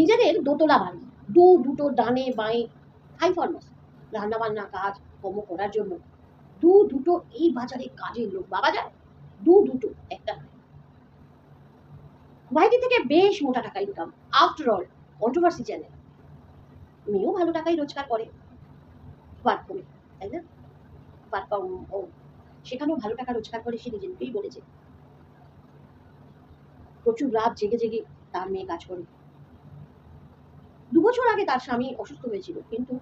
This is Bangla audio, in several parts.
নিজেদের দোতলা বাড়ি, দুটো ডানে বাঁয়ে হাই ফরমাস রান্না বান্না কাজ কর্ম করার জন্য দুটো এই বাজারে কাজের লোক বাবা যায়, দুটো একটা ওয়াইটি থেকে বেশ মোটা টাকা income. After all controversy channel, মেয়েও ভালো টাকাই রোজগার করে ওয়ার্ক করে, তাই না? ওয়ার্ক ফ্রম হোম, সেখানেও ভালো টাকা রোজগার করে, সে নিজে নিজেই বলেছে। প্রচুর রাত জেগে জেগে তার মেয়ে কাজ করে। 2 বছর আগে তার স্বামী অসুস্থ হয়েছিল, কিন্তু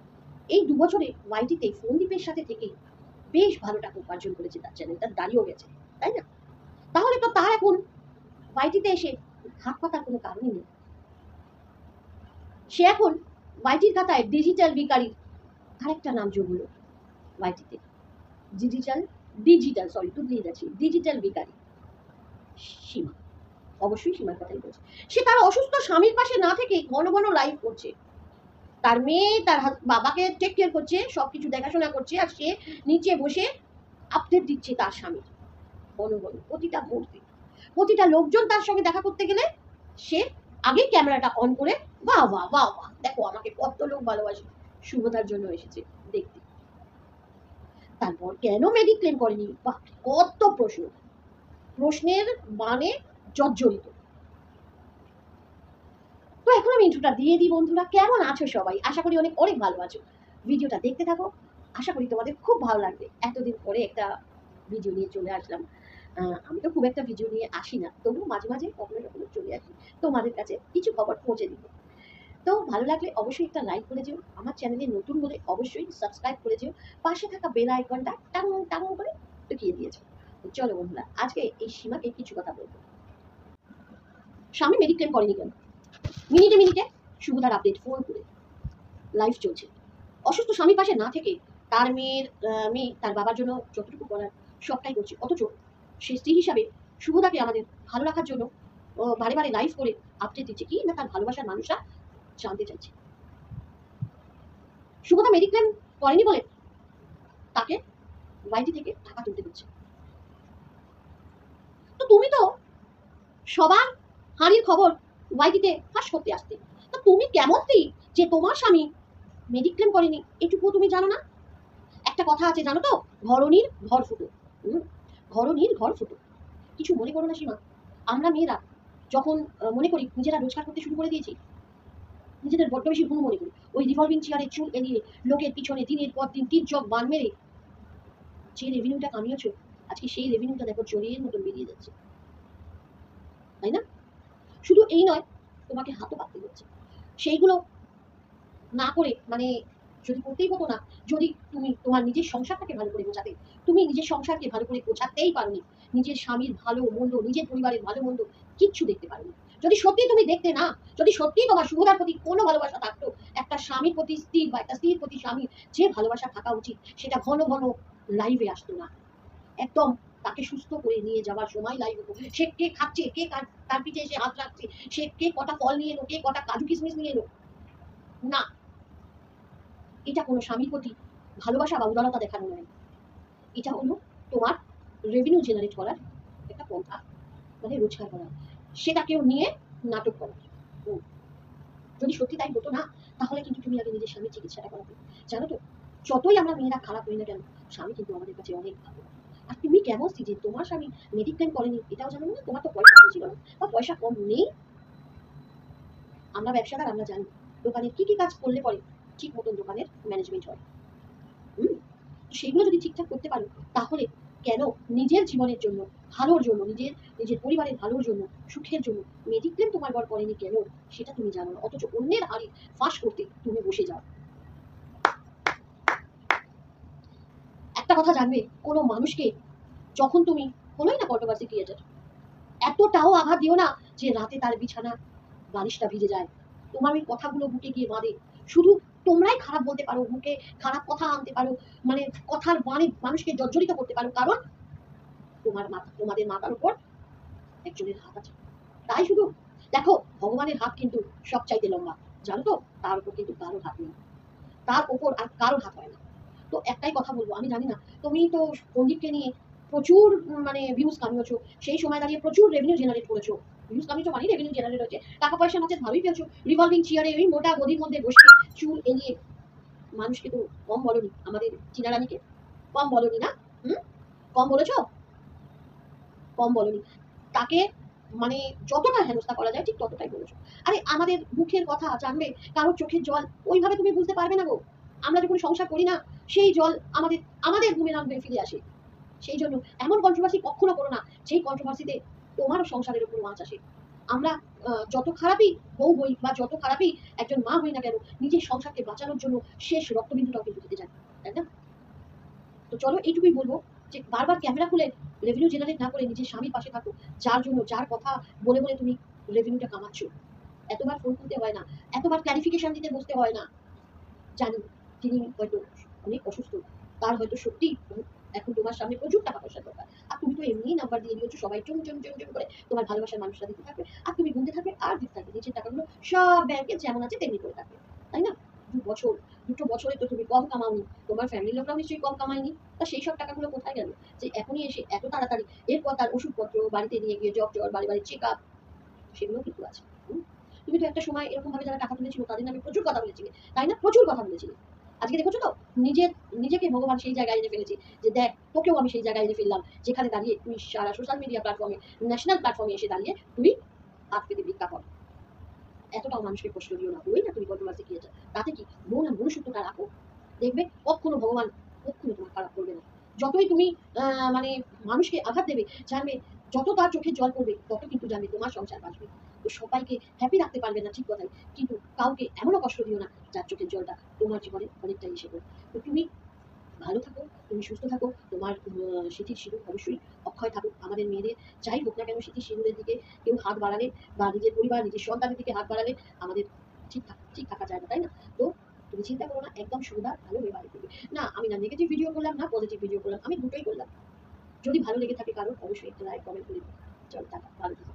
এই 2 বছরে ওয়াইটিতে ফোনদীপের সাথে থেকে বেশ ভালো টাকা উপার্জন করেছে, তার চ্যানেলটা দাঁড়িয়েও গেছে, তাই না? তাহলে তো তার এখন ওয়াইটিতে এসে হাত পাতার কোনো কারণই নেই। সে এখন ওয়াইটির খাতায় ডিজিটাল ভিখারির আরেকটা নাম যোগ হলো ওয়াইটিতে, ডিজিটাল ভিখারি সীমা। অবশ্যই সীমার কথাই বলছে। সে তার অসুস্থ স্বামীর পাশে না থেকে ঘন ঘন লাইভ করছে, তার মেয়ে তার বাবাকে টেক কেয়ার করছে, সবকিছু দেখাশোনা করছে, আর সে নিচে বসে আপডেট দিচ্ছে তার স্বামীর ঘন ঘন প্রতিটা মুহূর্তে। প্রতিটা লোকজন তার সঙ্গে দেখা করতে গেলে সে আগে ক্যামেরাটা অন করে বাহ বাহ বাহ বাহ, দেখো আমাকে কত লোক ভালোবাসে, শুভতার জন্য এসেছে দেখতে। তারপর কেন মেডিক্লেম করেনি, বাহ কত প্রশ্ন, প্রশ্নের মানে জর্জরিত। তো এখন আমি ইন্ট্রোটা দিয়ে দিই। বন্ধুরা কেমন আছো সবাই? আশা করি অনেক অনেক ভালো আছো। ভিডিওটা দেখতে থাকো, আশা করি তোমাদের খুব ভালো লাগবে। এতদিন পরে একটা ভিডিও নিয়ে চলে আসলাম। আমি তো খুব একটা ভিডিও নিয়ে আসি না, তবুও মাঝে মাঝে কখনো কখনো চলে আসি তোমাদের কাছে কিছু খবর পৌঁছে দিব। তো ভালো লাগলে অবশ্যই একটা লাইক করে যেও, আমার চ্যানেলে নতুন হলে অবশ্যই সাবস্ক্রাইব করে যেও, পাশে থাকা বেল আইকনটা টাং টাং করে ঢুকিয়ে দিয়েছো। চলো বন্ধুরা, আজকে এই সীমাকে কিছু কথা বলবো। স্বামী মেডিক্লেম করেনি কেন? মিনিটে মিনিটে শুভদার আপডেট ফোন করে লাইভ চলছে। অসুস্থ স্বামীর পাশে না থেকে তার মেয়ে তার বাবার জন্য যতটুকু করার সবটাই করছে, অথচ সে স্ত্রী হিসাবে শুভদাকে আমাদের ভালো রাখার জন্য বারে বারে লাইভ করে আপডেট দিচ্ছে কি না তার ভালোবাসার মানুষরা জানতে চাইছে। শুভদা মেডিক্লেম করেনি বলে তাকে ওয়াইটি থেকে টাকা তুলতে হচ্ছে। তো তুমি তো সবার হাঁড়ির খবর ওয়াইটিতে ফাঁস করতে আসতে, তো তুমি কেমন স্ত্রী যে তোমার স্বামী মেডিক্লেম করেনি এটুকুও তুমি জানো না? একটা কথা আছে জানো তো, ঘরণীর ঘর ফুটো। ঘরণীর ঘর ফুটো। কিছু মনে করো না সীমা, আমরা মেয়েরা যখন মনে করি নিজেরা রোজগার করতে শুরু করে দিয়েছি, নিজেদের বড্ড বেশি গুণ মনে করি, ওই রিভলভিং চেয়ারে চুল এলিয়ে লোকের পিছনে দিনের পর দিন টিকচক বান মেরে যে রেভিনিউটা কামিয়েছ, আজকে সেই রেভিনিউটা দেখো জড়িয়ে মতন বেরিয়ে যাচ্ছে, তাই না? শুধু এই নয়, তোমাকে হাতও পাততে হচ্ছে। সেইগুলো না করে মানে যদি করতেই হতো না, যদি তুমি তোমার নিজের সংসারটাকে ভালো করে গোছাতে, তুমি নিজের সংসারকে ভালো করে গোছাতেই পারোনি, নিজের স্বামীর ভালো মন্দ, নিজের পরিবারের ভালো মন্দ কিচ্ছু দেখতে পারোনি। যদি সত্যি তুমি দেখতে না, যদি সত্যি তোমার শুভদার প্রতি কোনো ভালোবাসা থাকতো, একটা স্বামীর প্রতি স্ত্রী বা একটা স্ত্রীর প্রতি স্বামীর যে ভালোবাসা থাকা উচিত, সেটা ঘন ঘন লাইভে আসতো না। একদম তাকে সুস্থ করে নিয়ে যাওয়ার সময় লাইভ হতো, সে কে খাচ্ছে, কে তার পিঠে এসে হাত রাখছে, সে কে কটা ফল নিয়ে এলো, কে কটা কাজু কিশমিশ নিয়ে এলো না। এটা কোনো স্বামীর প্রতি ভালোবাসা বা উদারতা দেখানো নয়, এটা হলো তোমার রেভিনিউ জেনারেট করার একটা পন্থা, মানে রোজগার করা, সেটাকেও নিয়ে নাটক করা। যদি সত্যি তাই হতো না, তাহলে কিন্তু তুমি আগে নিজের স্বামীর চিকিৎসাটা করাবে। জানো তো, যতই আমরা মেয়েরা খারাপ হই না কেন, স্বামী কিন্তু আমাদের কাছে অনেক ভালো। আর তুমি কেমন স্ত্রী যে তোমার স্বামী মেডিক্লেম করেনি এটাও জানো না? তোমার তো পয়সা কম ছিল না বা পয়সা কম নেই। আমরা ব্যবসাদার, আমরা জানি দোকানের কি কি কাজ করলে পরে ঠিক মতন দোকানের ম্যানেজমেন্ট হয়। সেগুলো যদি ঠিকঠাক করতে পারো, তাহলে কেন নিজের জীবনের জন্য, ভালোর জন্য, নিজের পরিবারের ভালোর জন্য, সুখের জন্য মেডিক্লেম তোমার বর করেনি কেন সেটা তুমি জানো না, অথচ অন্যের হাড়ি ফাঁস করতে তুমি বসে যাও। একটা কথা জানবে, কোনো মানুষকে যখন তুমি হলোই না কন্ট্রোভার্সি ক্রিয়েটার, এতটাও আঘাত দিও না যে রাতে তার বিছানা বালিশটা ভিজে যায়, তোমার ওই কথাগুলো বুকে গিয়ে বাঁধে। শুধু তোমরাই খারাপ বলতে পারো, মুখে খারাপ কথা আনতে পারো, মানে কথার বাণে মানুষকে জর্জরিত করতে পারো, কারণ তোমাদের মাথার উপর একজনের হাত আছে। তাই শুধু দেখো, ভগবানের হাত কিন্তু সব চাইতে লম্বা, জানো তো, তার উপর কিন্তু কারোর হাত নেই, তার উপর আর কারোর হাত হয় না। তো একটাই কথা বলবো, আমি জানি না, তুমি তো সন্দীপকে নিয়ে প্রচুর মানে ভিউজ কামিয়েছো, সেই সময় দাঁড়িয়ে প্রচুর রেভিনিউ জেনারেট করেছো, ইউজ কামিং তো মানে রেভিনিউ জেনারেট হচ্ছে, টাকা পয়সা মাঝে ভালোই পেয়েছো, রিভলভিং চেয়ারে ওই মোটা গদির মধ্যে বসে চুল এলিয়ে। মানুষকে তো কম বলনি, আমাদের চীনা রানীকে কম বলনি না? হুম, কম বলেছো? কম বলনি। তাকে মানে যতটা হেনস্থা করা যায় ঠিক ততটাই বলেছো। আরে আমাদের মুখের কথা জানবে, কারোর চোখের জল ওইভাবে তুমি বুঝতে পারবে না গো। আমরা যখন সংসার করি না, সেই জল আমাদের আমাদের বুমেরাং হয়ে ফিরে আসে। সেই জন্য এমন কন্ট্রোভার্সি কখনো করো না যেই কন্ট্রোভার্সিতে তোমারও সংসারের উপর আঁচ আসে। আমরা যত খারাপই বউ হই বা যত খারাপই একজন মা হই না কেন, নিজের সংসারকে বাঁচানোর জন্য শেষ রক্তবিন্দুটাও কিন্তু দিতে চাই, তাই না? তো চলো এইটুকুই বলবো যে বারবার ক্যামেরা খুলে রেভিনিউ জেনারেট না করে নিজের স্বামীর পাশে থাকো, যার জন্য যার কথা বলে বলে তুমি রেভিনিউটা কামাচ্ছ। এতবার ফোন করতে হয় না, এতবার ক্লারিফিকেশন দিতে বসতে হয় না। জানি তিনি হয়তো অনেক অসুস্থ, তার হয়তো সত্যি এখন তোমার সামনে প্রচুর টাকা পয়সার দরকার, আর তুমি তো এমনি নাম্বার দিয়ে দিয়েছো, সবাই চুম চুম চুম চুম করে তোমার ভালোবাসার মানুষরা দিতে থাকবে, আর তুমি গুনতে থাকবে আর দিতে থাকবে, নিচের টাকাগুলো সব ব্যাংকে যেমন আছে তেমনি করে থাকবে, তাই না? 2 বছর, 2 বছরে তো তুমি কম কামাওনি, তোমার ফ্যামিলির লোকরাও নিশ্চয়ই কম কামায়নি। তা সেই সব টাকাগুলো কোথায় গেল যে এখনই এসে এত তাড়াতাড়ি? এরপর তার ওষুধপত্র বাড়িতে নিয়ে গিয়ে জ্বর জ্বর বাড়ি বাড়ি চেক আপ, সেগুলো কিন্তু আছে। তুমি তো একটা সময় এরকম ভাবে যারা টাকা তুলেছিল তাদের নামে প্রচুর কথা বলেছিলে, তাই না? প্রচুর কথা বলেছিলে। আজকে দেখেছো তো নিজের নিজেকে ভগবান সেই জায়গায় এনে ফেলেছে যে দেখ তোকেও আমি সেই জায়গায় এনে ফেললাম, যেখানে দাঁড়িয়ে তুই সারা সোশ্যাল মিডিয়া প্ল্যাটফর্মে, ন্যাশনাল প্ল্যাটফর্মে এসে দাঁড়িয়ে তুই হাত পেতে ভিক্ষা কর। এতটাও মানুষকে কষ্ট দিও না, ওই না তুমি কন্ট্রোভার্সি খেয়েছো, তাতে কি মন আর মনুষ্যত্বটা রাখো, দেখবে কখনো ভগবান কখনো তোমার খারাপ করবে না। যতই তুমি মানে মানুষকে আঘাত দেবে, জানবে যত তার চোখে জল পড়বে তত কিন্তু জানবে তোমার সংসার বাঁচবে। তো সবাইকে হ্যাপি রাখতে পারবে না ঠিক কথাই, কিন্তু কাউকে এমনও কষ্ট দিও না যার চোখের জলটা তোমার জীবনে অনেকটাই এসে পড়ে। তো তুমি ভালো থাকো, তুমি সুস্থ থাকো, তোমার স্মৃতির সিঁদুর অবশ্যই অক্ষয় থাকুক। আমাদের মেয়েদের যাই হোক না কেন, স্মৃতির সিঁদুরের দিকে কেউ হাত বাড়ালে বা নিজের পরিবার নিজের সন্তানের দিকে হাত বাড়ালে আমাদের ঠিক থাকা যায় না, তাই না? তো তুমি চিন্তা করো না, একদম সুবিধা ভালো হয়ে বাড়ি করবে। না আমি না নেগেটিভ ভিডিও করলাম না পজিটিভ ভিডিও করলাম, আমি দুটোই করলাম। যদি ভালো লেগে থাকে কারণ অবশ্যই একটা লাইক কমেন্ট করে দিও। চলো টাটা, ভালো থেকো।